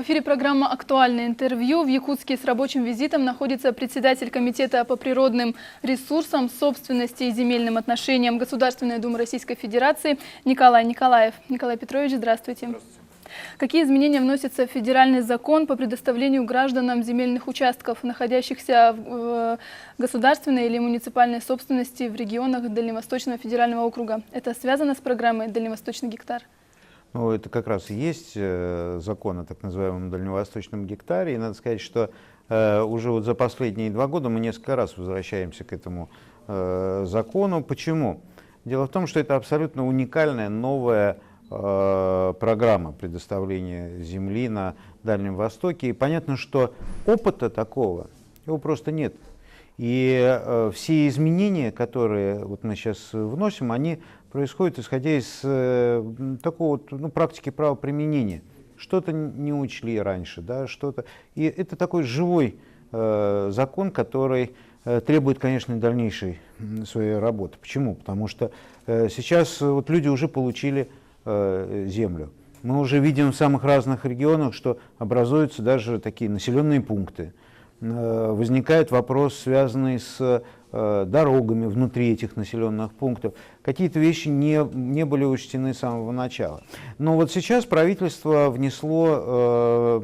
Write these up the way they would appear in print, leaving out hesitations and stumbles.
эфире программа «Актуальное интервью». В Якутске с рабочим визитом находится председатель Комитета по природным ресурсам, собственности и земельным отношениям Государственной Думы Российской Федерации Николай Николаев. Николай Петрович, здравствуйте. Здравствуйте. Какие изменения вносятся в федеральный закон по предоставлению гражданам земельных участков, находящихся в государственной или муниципальной собственности в регионах Дальневосточного федерального округа? Это связано с программой «Дальневосточный гектар»? Ну, это как раз и есть закон о так называемом дальневосточном гектаре. И надо сказать, что уже вот за последние 2 года мы несколько раз возвращаемся к этому закону. Почему? Дело в том, что это абсолютно уникальная новая программа предоставления земли на Дальнем Востоке. И понятно, что опыта такого, его просто нет. И все изменения, которые вот мы сейчас вносим, они происходят исходя из такого вот, практики правоприменения. Что-то не учли раньше, да, что-то. И это такой живой закон, который требует, конечно, дальнейшей своей работы. Почему? Потому что сейчас вот люди уже получили землю. Мы уже видим в самых разных регионах, что образуются даже такие населенные пункты. Возникает вопрос, связанный с дорогами внутри этих населенных пунктов. Какие-то вещи не были учтены с самого начала. Но вот сейчас правительство внесло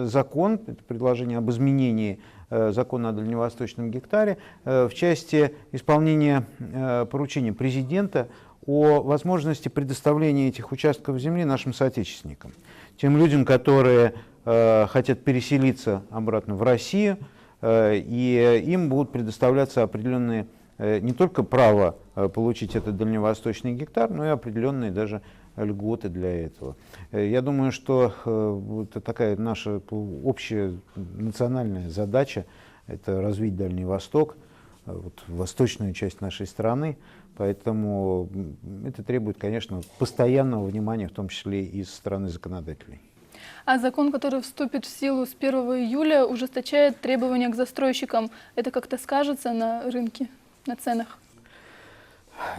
закон, это предложение об изменении закона о дальневосточном гектаре в части исполнения поручения президента о возможности предоставления этих участков земли нашим соотечественникам. Тем людям, которые хотят переселиться обратно в Россию, и им будут предоставляться определенные, не только право получить этот дальневосточный гектар, но и определенные даже льготы для этого. Я думаю, что это такая наша общая национальная задача, это развить Дальний Восток, вот, восточную часть нашей страны, поэтому это требует, конечно, постоянного внимания, в том числе и со стороны законодателей. А закон, который вступит в силу с 1 июля, ужесточает требования к застройщикам. Это как-то скажется на рынке, на ценах?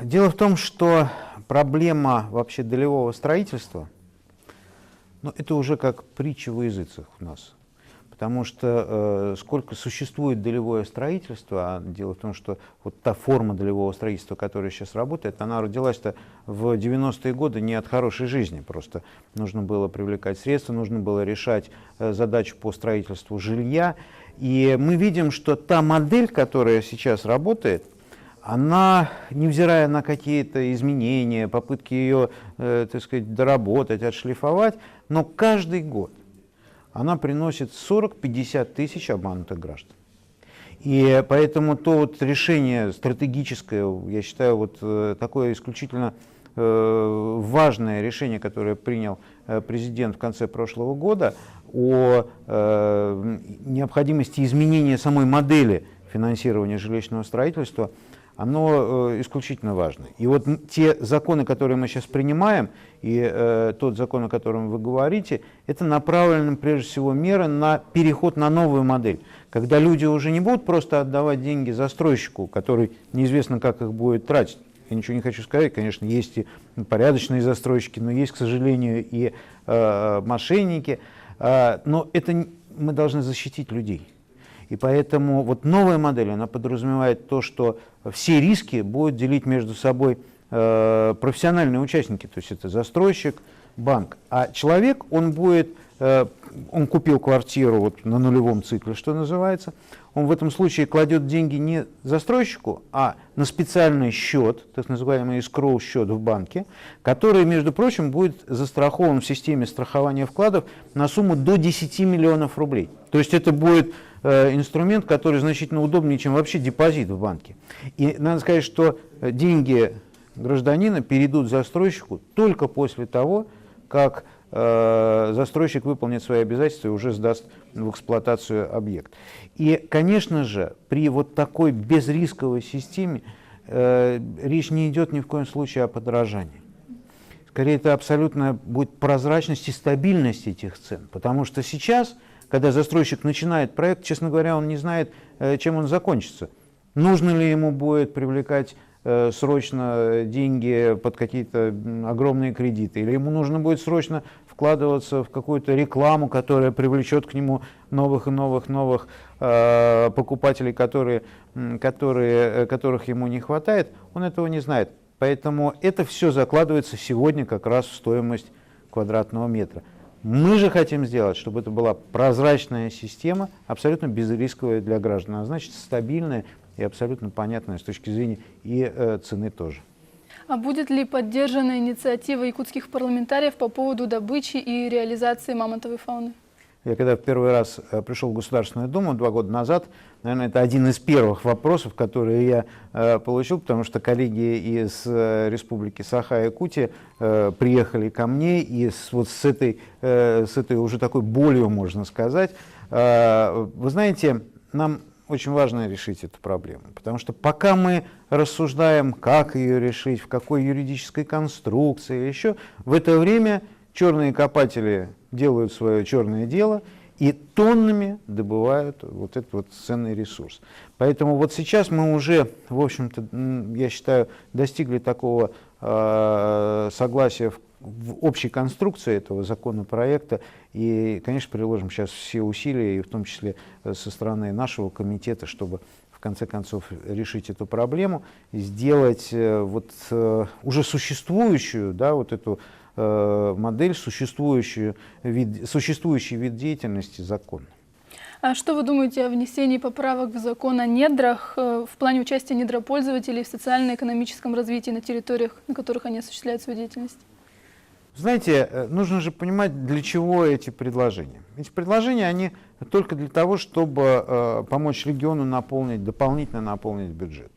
Дело в том, что проблема вообще долевого строительства, это уже как притча во языцах у нас. Потому что сколько существует долевое строительство, а дело в том, что вот та форма долевого строительства, которая сейчас работает, она родилась-то в 90-е годы не от хорошей жизни. Просто нужно было привлекать средства, нужно было решать задачу по строительству жилья. И мы видим, что та модель, которая сейчас работает, она, невзирая на какие-то изменения, попытки ее, так сказать, доработать, отшлифовать, но каждый год она приносит 40-50 тысяч обманутых граждан. И поэтому то вот решение стратегическое, я считаю, вот такое исключительно важное решение, которое принял президент в конце прошлого года о необходимости изменения самой модели финансирования жилищного строительства, оно исключительно важно. И вот те законы, которые мы сейчас принимаем, и тот закон, о котором вы говорите, это направлено прежде всего меры на переход на новую модель, когда люди уже не будут просто отдавать деньги застройщику, который неизвестно, как их будет тратить. Я ничего не хочу сказать, конечно, есть и порядочные застройщики, но есть, к сожалению, и мошенники. Но это мы должны защитить людей. И поэтому вот новая модель, она подразумевает то, что все риски будут делить между собой профессиональные участники, то есть это застройщик, банк. А человек, он купил квартиру вот на нулевом цикле, что называется, он в этом случае кладет деньги не застройщику, а на специальный счет, так называемый escrow счет в банке, который, между прочим, будет застрахован в системе страхования вкладов на сумму до 10 миллионов рублей. То есть это будет инструмент, который значительно удобнее, чем вообще депозит в банке. И надо сказать, что деньги гражданина перейдут застройщику только после того, как застройщик выполнит свои обязательства и уже сдаст в эксплуатацию объект. И, конечно же, при вот такой безрисковой системе речь не идет ни в коем случае о подорожании. Скорее, это абсолютно будет прозрачность и стабильность этих цен. Потому что сейчас, когда застройщик начинает проект, честно говоря, он не знает, чем он закончится. Нужно ли ему будет привлекать срочно деньги под какие-то огромные кредиты, или ему нужно будет срочно вкладываться в какую-то рекламу, которая привлечет к нему новых и новых покупателей, которых ему не хватает, он этого не знает. Поэтому это все закладывается сегодня как раз в стоимость квадратного метра. Мы же хотим сделать, чтобы это была прозрачная система, абсолютно безрисковая для граждан, а значит стабильная и абсолютно понятная с точки зрения и цены тоже. А будет ли поддержана инициатива якутских парламентариев по поводу добычи и реализации мамонтовой фауны? Я когда в первый раз пришел в Государственную Думу 2 года назад, наверное, это один из первых вопросов, которые я получил, потому что коллеги из Республики Саха-Якутия приехали ко мне и вот с этой уже такой болью, можно сказать. Вы знаете, нам очень важно решить эту проблему, потому что пока мы рассуждаем, как ее решить, в какой юридической конструкции или еще, в это время черные копатели делают свое черное дело и тоннами добывают вот этот вот ценный ресурс. Поэтому вот сейчас мы уже, в общем-то, я считаю, достигли такого согласия в общей конструкции этого законопроекта. И, конечно, приложим сейчас все усилия, и в том числе со стороны нашего комитета, чтобы в конце концов решить эту проблему, сделать вот уже существующую, да, вот эту модель, существующий вид деятельности законно. А что вы думаете о внесении поправок в закон о недрах в плане участия недропользователей в социально-экономическом развитии на территориях, на которых они осуществляют свою деятельность? Знаете, нужно же понимать, для чего эти предложения. Эти предложения, они только для того, чтобы помочь региону дополнительно наполнить бюджет.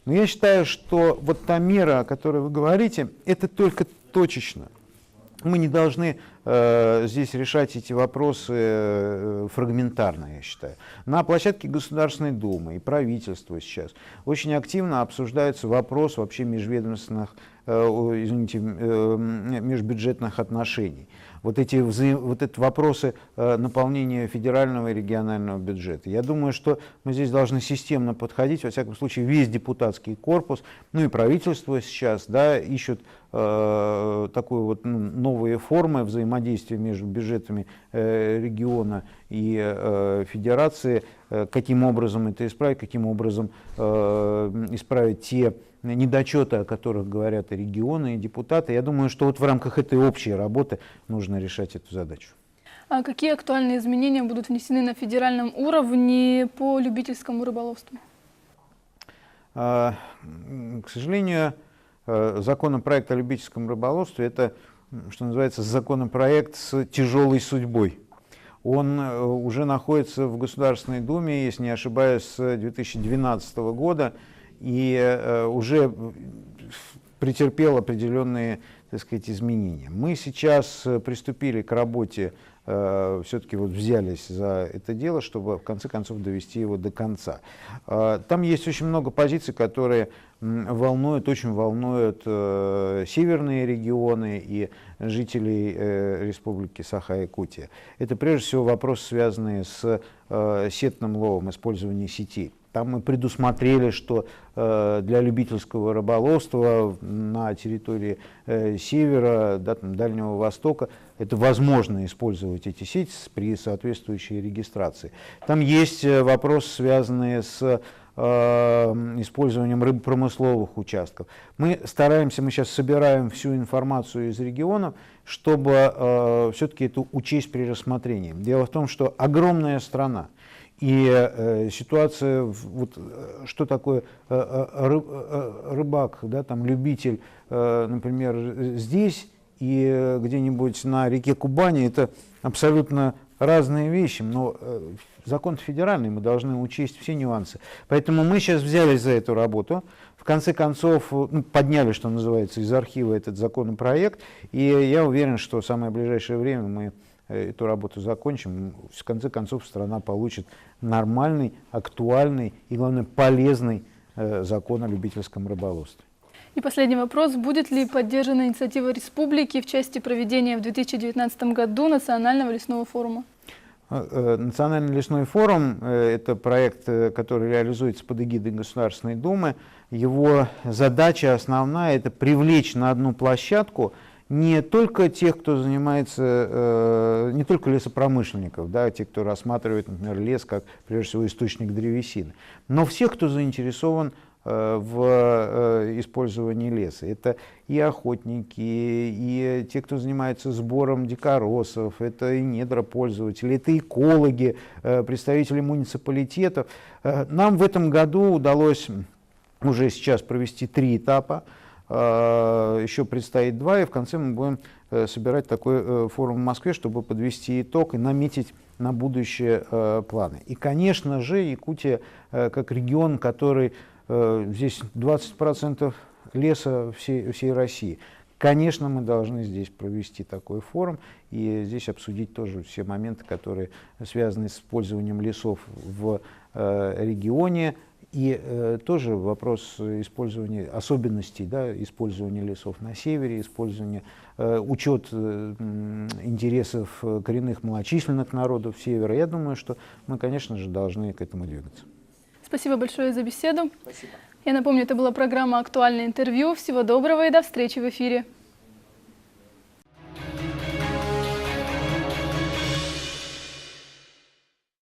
Но я считаю, что вот та мера, о которой вы говорите, это только точечно. Мы не должны здесь решать эти вопросы фрагментарно, я считаю. На площадке Государственной Думы и правительства сейчас очень активно обсуждается вопрос вообще межбюджетных отношений. Вот эти вопросы наполнения федерального и регионального бюджета. Я думаю, что мы здесь должны системно подходить, во всяком случае, весь депутатский корпус, ну и правительство сейчас, да, ищут такую вот новые формы взаимодействия между бюджетами региона и федерации, каким образом это исправить, каким образом исправить те недочеты, о которых говорят и регионы, и депутаты. Я думаю, что вот в рамках этой общей работы нужно решать эту задачу. А какие актуальные изменения будут внесены на федеральном уровне по любительскому рыболовству? К сожалению, законопроект о любительском рыболовстве – это, что называется, законопроект с тяжелой судьбой. Он уже находится в Государственной Думе, если не ошибаюсь, с 2012 года, и уже претерпел определенные, так сказать, изменения. Мы сейчас приступили к работе, все-таки вот взялись за это дело, чтобы в конце концов довести его до конца. Там есть очень много позиций, которые очень волнуют северные регионы и жителей Республики Саха-Якутия. Это прежде всего вопросы, связанные с сетным ловом, использованием сетей. Там мы предусмотрели, что для любительского рыболовства на территории севера, да, там, Дальнего Востока это возможно использовать эти сети при соответствующей регистрации. Там есть вопросы, связанные с использованием рыбопромысловых участков. Мы сейчас собираем всю информацию из регионов, чтобы все-таки это учесть при рассмотрении. Дело в том, что огромная страна. И ситуация, вот, что такое рыбак, да, там, любитель, например, здесь и где-нибудь на реке Кубани, это абсолютно разные вещи, но закон федеральный, мы должны учесть все нюансы. Поэтому мы сейчас взялись за эту работу, в конце концов подняли, что называется, из архива этот законопроект, и я уверен, что в самое ближайшее время мы эту работу закончим, в конце концов страна получит нормальный, актуальный и, главное, полезный закон о любительском рыболовстве. И последний вопрос. Будет ли поддержана инициатива республики в части проведения в 2019 году Национального лесного форума? Национальный лесной форум – это проект, который реализуется под эгидой Государственной Думы. Его задача основная – это привлечь на одну площадку не только тех, кто занимается, не только лесопромышленников, да, те, кто рассматривает, например, лес как, прежде всего, источник древесины, но всех, кто заинтересован в использовании леса. Это и охотники, и те, кто занимается сбором дикоросов, это и недропользователи, это экологи, представители муниципалитетов. Нам в этом году удалось уже сейчас провести 3 этапа, еще предстоит 2, и в конце мы будем собирать такой форум в Москве, чтобы подвести итог и наметить на будущее планы. И, конечно же, Якутия как регион, который здесь 20% леса всей России. Конечно, мы должны здесь провести такой форум и здесь обсудить тоже все моменты, которые связаны с использованием лесов в регионе. И тоже вопрос использования особенностей, да, использования лесов на севере, использования, учет интересов коренных малочисленных народов севера. Я думаю, что мы, конечно же, должны к этому двигаться. Спасибо большое за беседу. Спасибо. Я напомню, это была программа «Актуальное интервью». Всего доброго и до встречи в эфире.